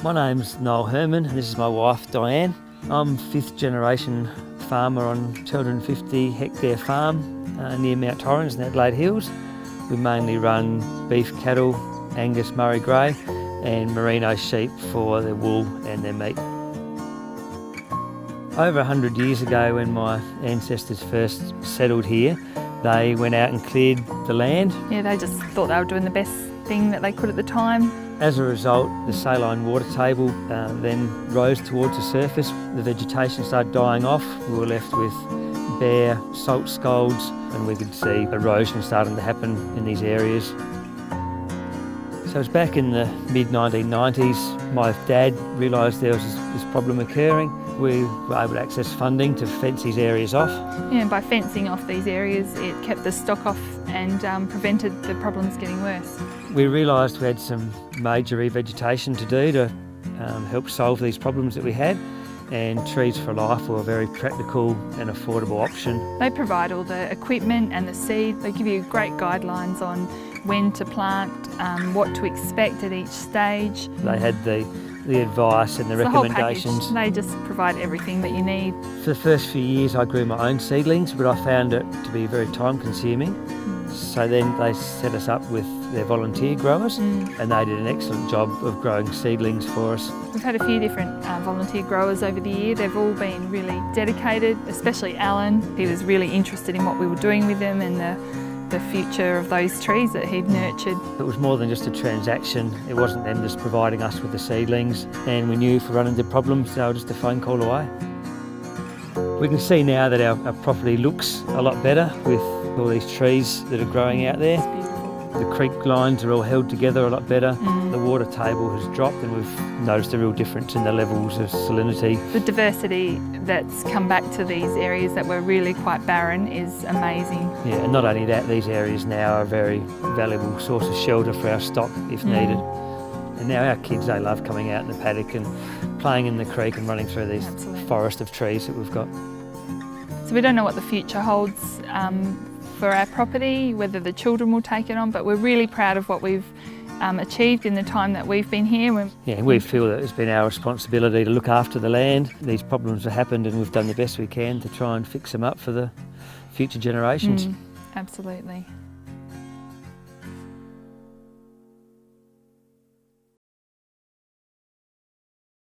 My name's Herrmann, and this is my wife Diane. I'm fifth generation farmer on 250 hectare farm near Mount Torrens in the Adelaide Hills. We mainly run beef cattle, Angus Murray Grey and merino sheep for their wool and their meat. Over 100 years ago, when my ancestors first settled here, they went out and cleared the land. Yeah, they just thought they were doing the best thing that they could at the time. As a result, the saline water table then rose towards the surface. The vegetation started dying off. We were left with bare salt scolds, and we could see erosion starting to happen in these areas. So it was back in the mid-1990s, my dad realised there was this problem occurring. We were able to access funding to fence these areas off. Yeah, and by fencing off these areas, it kept the stock off and prevented the problems getting worse. We realised we had some major revegetation to do to help solve these problems that we had, and Trees for Life were a very practical and affordable option. They provide all the equipment and the seed. They give you great guidelines on when to plant, what to expect at each stage. They had the advice and the recommendations. The whole package. They just provide everything that you need. For the first few years I grew my own seedlings, but I found it to be very time consuming. So then they set us up with their volunteer growers, and they did an excellent job of growing seedlings for us. We've had a few different volunteer growers over the year. They've all been really dedicated, especially Alan. He was really interested in what we were doing with them and the future of those trees that he'd nurtured. It was more than just a transaction. It wasn't them just providing us with the seedlings, and we knew if we run into problems, they were just a phone call away. We can see now that our property looks a lot better with all these trees that are growing out there. It's beautiful. The creek lines are all held together a lot better. The water table has dropped, and we've noticed a real difference in the levels of salinity. The diversity that's come back to these areas that were really quite barren is amazing. Yeah, and not only that, these areas now are a very valuable source of shelter for our stock if needed. And now our kids, they love coming out in the paddock and playing in the creek and running through this forest of trees that we've got. So we don't know what the future holds for our property, whether the children will take it on, but we're really proud of what we've achieved in the time that we've been here. Yeah, we feel that it's been our responsibility to look after the land. These problems have happened, and we've done the best we can to try and fix them up for the future generations. Absolutely.